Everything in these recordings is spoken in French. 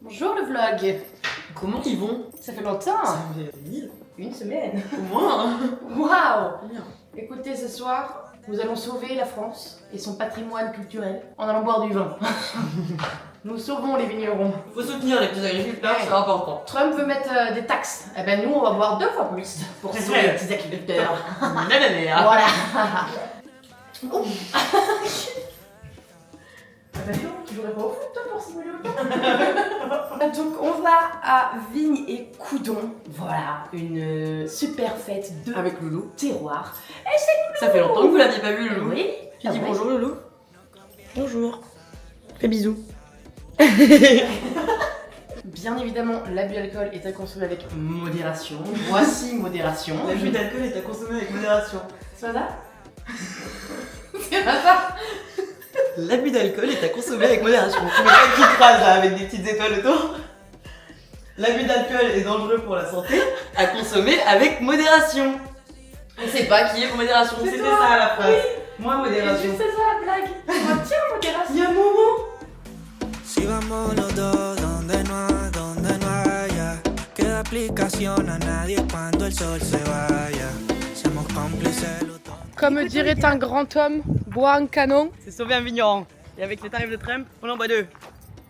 Bonjour le vlog. Comment ils vont? Ça fait longtemps. Ça fait Une semaine. au moins. Waouh. Bien. Écoutez, ce soir, nous allons sauver la France et son patrimoine culturel en allant boire du vin. Nous sauvons les vignerons. Faut soutenir les petits agriculteurs, c'est important. Trump veut mettre des taxes. Eh ben nous, on va boire 2 fois plus pour sauver les petits agriculteurs. Voilà. Oh. Ah bah non, tu jouerais pas au foot toi pour simuler le temps. Donc on va à Vigne et Coudon. Voilà, une super fête de Avec Loulou. terroir. Et c'est Ça fait longtemps que vous l'aviez pas vu, Loulou. Oui. Tu dis Ah ouais. bonjour, Loulou. Bonjour. Fais bisous. Bien évidemment, l'abus d'alcool est à consommer avec modération. Voici modération. L'abus d'alcool est à consommer avec modération. C'est pas ça? C'est pas ça? L'abus d'alcool est à consommer avec modération. Tu mets pas une petite phrase là avec des petites étoiles autour. L'abus d'alcool est dangereux pour la santé, à consommer avec modération. On sait pas qui est pour modération, C'est c'était toi. ça la phrase. Moi, Et modération. c'est ça la blague. Moi, tiens, modération. Il y a un moment. Si vamos los dos donde no haya, queda aplicación a nadie cuando el sol se vaya. Somos cómplices los dos. Comme dirait un grand homme, bois un canon. C'est sauver un vigneron. Et avec les tarifs de Trump, on en boit 2.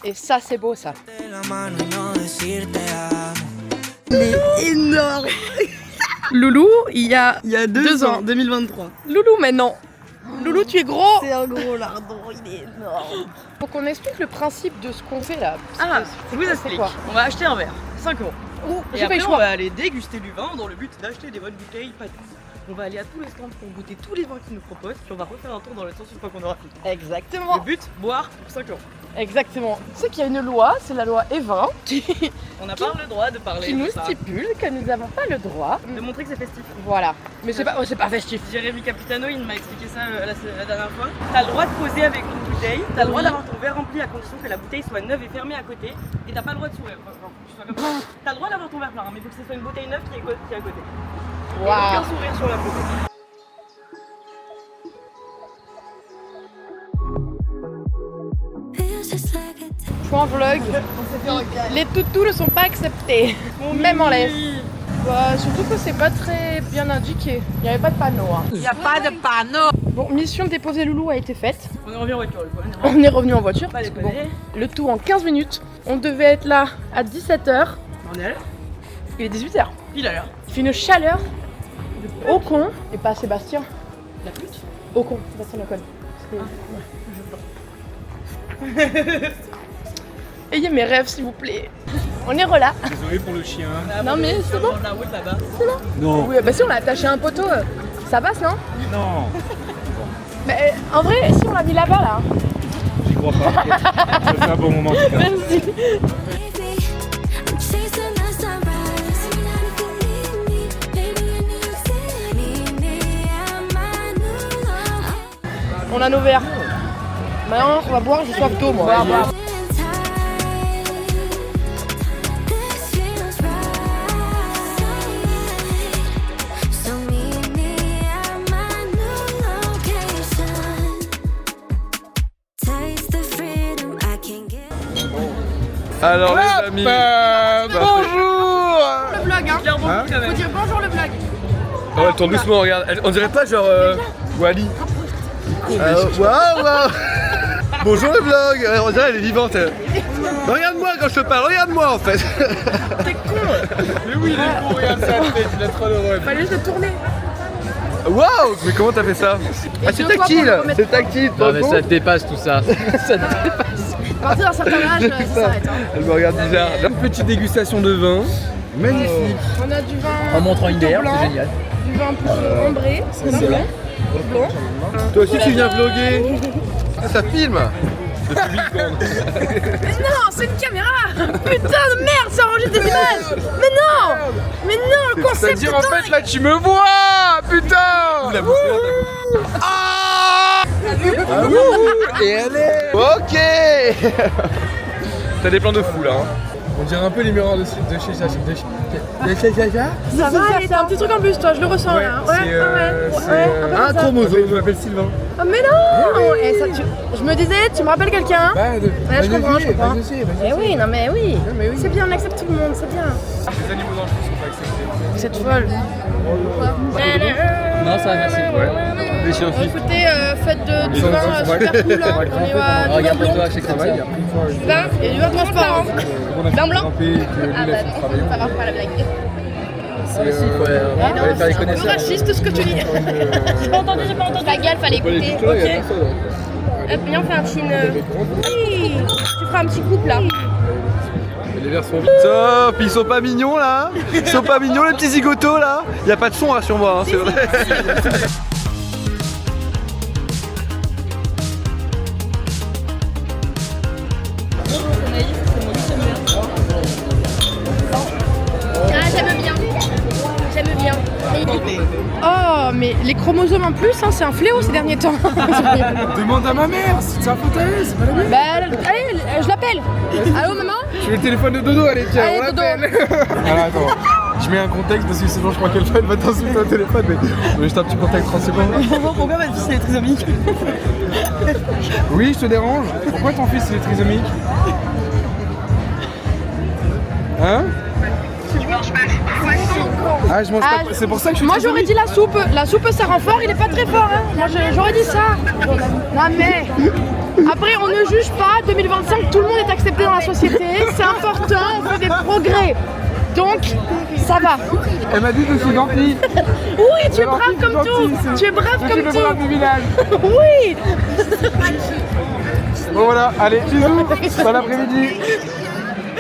Et ça, c'est beau ça. De la mano y no decir te amo. Mais énorme. Loulou, il y a 2 ans, 2023. Loulou maintenant. Loulou, tu es gros. C'est un gros lardon, il est énorme. Faut qu'on explique le principe de ce qu'on fait là. Ah, C'est je vous c'est explique. quoi? On va acheter un verre, 5 euros. Et J'ai pas eu après, le on choix. va aller déguster du vin dans le but d'acheter des bonnes bouteilles pâtées. On va aller à tous les stands pour goûter tous les vins qu'ils nous proposent, puis on va refaire un tour dans le sens une fois qu'on aura fini. Exactement. Le but, boire pour 5 euros. Exactement. Tu sais qu'il y a une loi, c'est la loi Evin, qui On n'a pas le droit de parler de nous ça. stipule que nous n'avons pas le droit. De montrer que c'est festif. Voilà. Mais c'est pas festif. Jérémy Capitano, il m'a expliqué ça la dernière fois. T'as le droit de poser avec une bouteille, t'as le droit d'avoir ton verre rempli à condition que la bouteille soit neuve et fermée à côté, et t'as pas le droit de sourire. Enfin, tu sois comme ça. T'as le droit d'avoir ton verre plein, hein, mais il faut que ce soit une bouteille neuve qui est à côté. Et aucun Waouh. sourire sur la photo. Feels just like a Point vlog. Les toutous ne sont pas acceptés. Même en laisse. Bah, surtout que c'est pas très bien indiqué. Il n'y avait pas de panneau. Hein. Il n'y a pas de panneau. Bon, mission de déposer Loulou a été faite. On revient en voiture, le point. On est revenu en voiture. Pas les parce que bon, poneys. le tout en 15 minutes. On devait être là à 17h. On est à l'heure. Il est 18h. Il a l'heure. Il fait une chaleur de au con. Et pas Sébastien. La pute. Au con. Sébastien Ocon. Ayez mes rêves s'il vous plaît. On est relâ. Désolé pour le chien. Non, mais c'est bon. Dans la route là-bas. Non. Oui, bah si on l'a attaché à un poteau, ça passe non? Non. Mais en vrai, si on l'a mis là-bas là. J'y crois pas. Ça fait un bon moment en tout cas. Merci. baby. I'm chasing the sunrise. If you need me, baby, I need you to meet me at my new location. On a nos verres. Maintenant, on va boire, j'ai soif d'eau moi. This feels right. So meet me at my new location. Taste the freedom I can get. Alors les amis. Bonjour le vlog hein. Clairement, Hein quand même. Faut dire bonjour le vlog. Oh, elle tourne doucement, regarde. On dirait pas genre Wally. Waouh. Bonjour le vlog. On dirait elle est vivante. Regarde-moi quand je te parle, regarde-moi en fait. T'es con. Mais oui, il est beau, regarde ça, il a trop heureux. Fallait se tourner. Waouh. Mais comment t'as fait ça? Ah c'est tiens-toi tactile, pour le remettre. c'est tactile. Non mais t'en ça compte dépasse tout ça. À partir d'un certain âge, ça s'arrête. Hein. Elle me regarde bizarre. Une petite dégustation de vin. Magnifique. On a du vin. En montrant une bière, blanc, c'est génial. Du vin plus ambré. C'est blanc. Blanc. Toi aussi tu viens vlogger. Ah, ça filme. Depuis 8 secondes. Mais non, c'est une caméra. Putain de merde, ça enregistre des images. Mais non. Mais non, le concept C'est-à-dire est en dingue. fait là tu me vois. Putain. La bouche là, ah. Et elle est. Ok. T'as des plans de fou là. Hein. On dirait un peu les miroirs de chez Jaja. Ça va aller, t'as un petit truc en plus, toi, je le ressens là. c'est un peu un comme ça. chromosome. Je m'appelle Sylvain. Oh mais non Et ça, je me disais, tu me rappelles quelqu'un? Ouais, je comprends. Eh oui, non mais oui. C'est bien, on accepte tout le monde, c'est bien. Les animaux dans le fond sont pas acceptés. Vous êtes folle. Non, ça va, merci. Les chiens fils. Écoutez, fête de vin super cool, hein. On y va du vin blanc, chez Travail. et du vin transparent. Vin blanc? Ah bah non, ça marche pas la blague. Faut faire les connaissances. Raciste ce que tu dis. J'ai pas entendu. Ta gueule, fallait écouter. Hop, viens, on fait un petit... Oui. Tu feras un petit couple là. Les verres sont vides. Top, ils sont pas mignons là. Ils sont pas mignons les petits zigotos là. Y a pas de son rassure-moi, hein, c'est vrai. Ah, j'aime bien. Oh, mais les chromosomes en plus, hein, c'est un fléau ces derniers temps. Demande à ma mère, c'est sa faute à elle, c'est pas la mienne. Bah, allez, je l'appelle. Allô, maman? Je mets le téléphone de Dodo, allez, tiens, Allez, on Dodo. l'appelle. Alors attends, je mets un contexte parce que sinon je crois qu'elle va t'insulter au téléphone, mais juste un petit contexte 30 secondes. Pourquoi votre fils est trisomique? Oui, je te dérange. Pourquoi ton fils il est trisomique? Hein? Ah, je mange pas. C'est pour ça que je suis Moi j'aurais dit la soupe. La soupe ça rend fort, il est pas très fort. Hein. Moi j'aurais dit ça. Non mais. Après on ne juge pas. 2025, tout le monde est accepté dans la société. C'est important, on fait des progrès. Donc ça va. Elle m'a dit que je suis gentil. Oui, tu es brave comme tout. Tu es brave comme Je suis le brave tout. du village. Oui. Bon voilà, allez, bisous. Bon après-midi.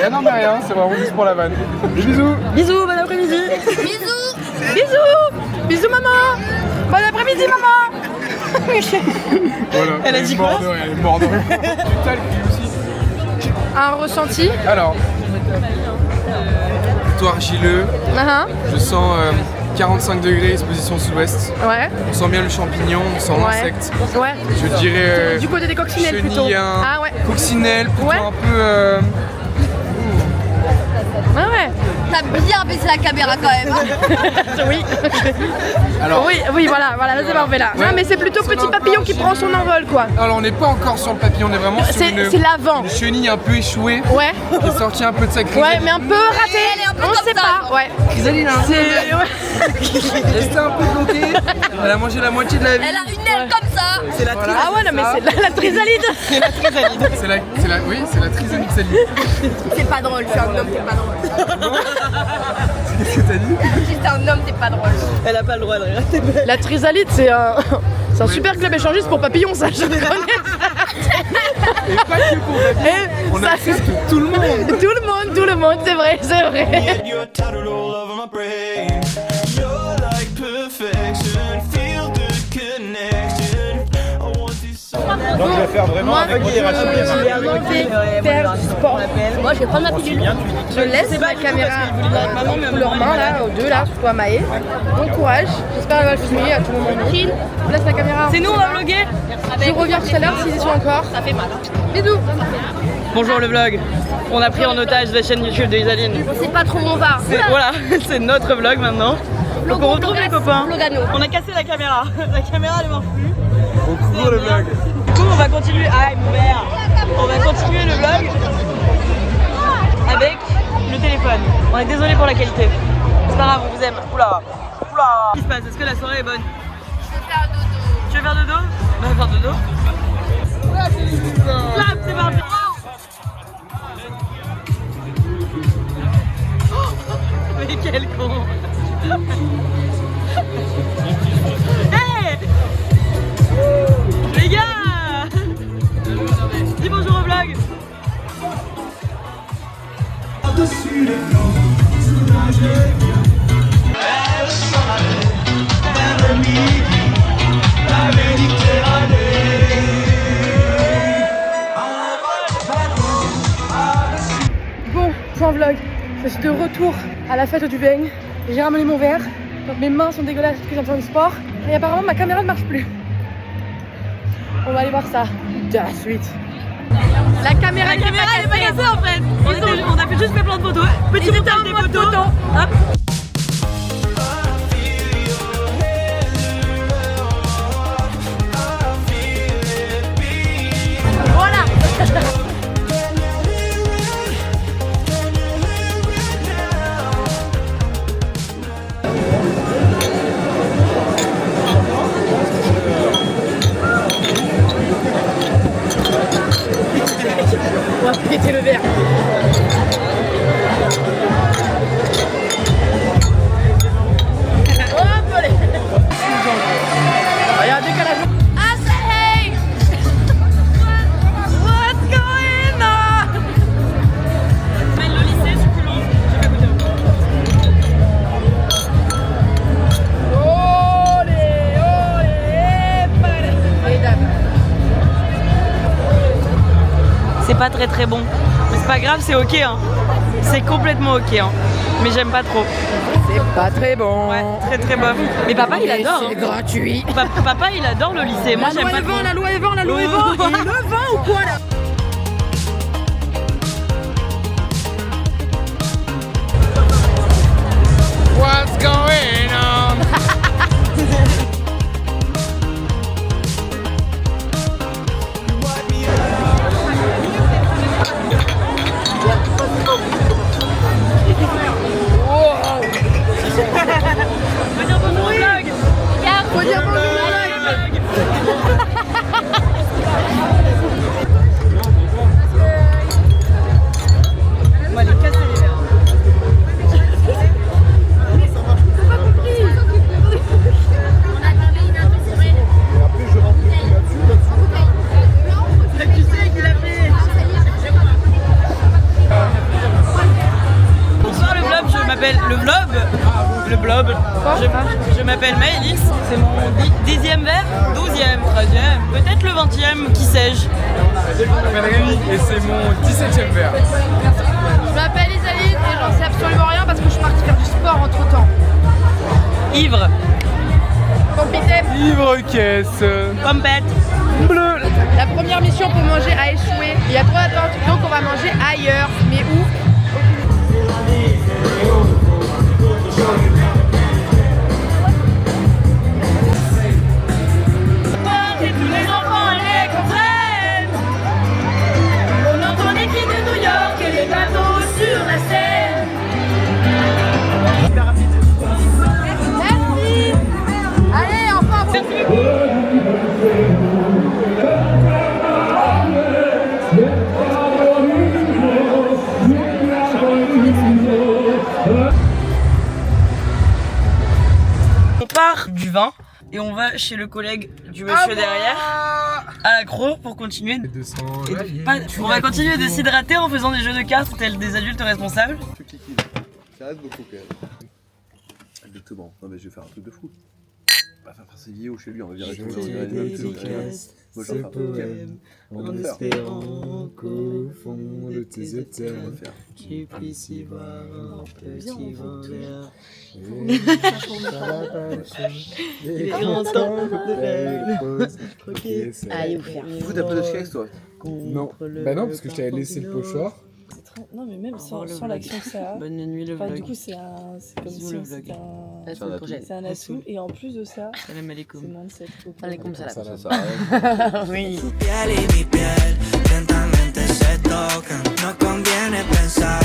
Eh non mais rien, c'est vraiment juste pour la vanne. Bisous. Bisous, bon après-midi. Bisous maman. Bon après-midi maman. Voilà. Elle a dit quoi? Elle est morte de rire. Du talc lui aussi. Un ressenti. Alors, plutôt argileux. Je sens 45 degrés, exposition sud-ouest. Ouais. On sent bien le champignon, on sent l'insecte. Ouais. Je dirais Du côté des coccinelles plutôt. chenillien, Ah ouais. coccinelle, plutôt Ouais. un peu... Ah ouais. T'as bien baissé la caméra quand même. Hein. Oui. Alors, Oui, voilà, là c'est parfait là. Ouais. Non mais c'est plutôt petit papillon qui prend son envol quoi. alors on n'est pas encore sur le papillon, on est vraiment sur C'est l'avant. une chenille un peu échouée, Ouais. qui est sortie un peu de sa crise. Ouais, mais un peu raté. Elle est un peu On comme sait ça. pas. Ouais. Chrysaline, hein. C'est Restée un peu bloquée, elle a mangé la moitié de la vie. Elle a une aile comme ça. C'est la Voilà, Ah ouais, non mais c'est la trisalide. c'est la trisomique salide. C'est pas drôle, je suis un homme, t'es pas drôle. Qu'est-ce que t'as dit? Juste un homme, t'es pas drôle. Elle a pas le droit de rire. La trisalide c'est un super club échangiste pour papillons ça, je le connais. Et pas que pour papillon, on ça- accepte tout le monde. Tout le monde, c'est vrai. You're tattered all over my brain. You're like perfection. Feel the connection. I want this song. Donc je vais faire vraiment avec modération. Faire du sport. Moi je vais prendre ma pilule. Je laisse la caméra sous leurs mains là, aux deux là, surtout à Maë. Bon courage, j'espère qu'elle va le filmer à tout moment. Je laisse la caméra. C'est nous, on va vloguer. Je reviens tout à l'heure s'ils y sont encore. Ça fait mal. Bisous. Bonjour le vlog. On a pris en otage la chaîne YouTube de Isaline. On sait pas trop où on va. Voilà, c'est notre vlog maintenant. Donc on retrouve les copains. Vlogano. On a cassé la caméra. La caméra elle marche plus. On couvre le vlog. Du coup on va continuer. Aïe mon verre. On va continuer le vlog avec le téléphone. On est désolé pour la qualité. C'est pas grave, on vous aime. Oula. Oula. Qu'est-ce qui se passe? Est-ce que la soirée est bonne? Tu veux faire dodo? Bah faire dodo. Clap, c'est parti. Mais quel con. Hey les gars, dis bonjour au vlog. Bon, point vlog. Je suis de retour à la fête du beigne. J'ai ramené mon verre. Donc mes mains sont dégueulasses parce que j'ai besoin de sport. Et apparemment ma caméra ne marche plus. On va aller voir ça de la suite. La caméra La caméra elle est pas cassée en fait. On a fait juste fait plein de photos. Petit montage des photos. Hop. I feel your Il y a un décalage. I say hey! What's going on? Mais le lycée, succulent, j'ai pas goûté encore. Olé, olé, palais. Et dame. C'est pas très bon. Mais c'est pas grave, c'est ok hein. C'est complètement ok hein. Mais j'aime pas trop. C'est pas très bon. Ouais, très bof. Mais papa il adore. C'est Hein. gratuit. Papa il adore le lycée. Moi j'aime pas trop. La loi est vent, la loi est vent. Et le vent ou quoi là? What's going on? Faut dire bonjour au vlog. Faut dire bonjour. On va les casser les verres. Tu sais qu'il a fait. Bonsoir le vlog, je m'appelle le blob. Je m'appelle Maëlys, c'est mon 10e verre, 12e, 13e, peut-être le 20e, qui sais-je. Je m'appelle Rémi et c'est mon 17e verre. Je m'appelle Isaline et j'en sais absolument rien parce que je suis partie faire du sport entre temps. Ivre, Compitep. Ivre caisse. pompette. Bleu. La première mission pour manger a échoué. Il y a trop d'attentes, donc on va manger ailleurs. Mais où? Et tous les enfants les comprennent. On entend les cris de New York et les bateaux sur la Seine. Merci. Allez, enfin bon. On part du vin et on va chez le collègue du monsieur derrière à l'accro pour continuer. On va continuer de s'hydrater en faisant des jeux de cartes tels des adultes responsables. Ça reste beaucoup quand même. Exactement. Non mais je vais faire un truc de fou. On va faire ses vidéos chez lui, on va virer tout le poème en espérant qu'au fond de tes yeux tu puisses y voir un petit vent vert. Et content Allez, vous faire. Vous t'as pas de chèque toi? Non, bah non, parce que je t'avais laissé le pochoir. Non mais même sans l'action que ça a. Bonne nuit le Enfin, vlog. du coup c'est comme Bisous, si le c'était vlog. c'est un atout et en plus de ça Salam alaikum. c'est moins de 7 Alaikum salam. Ça s'arrête. Oui. Tu piel y mi piel lentamente se tocan. No conviene pensar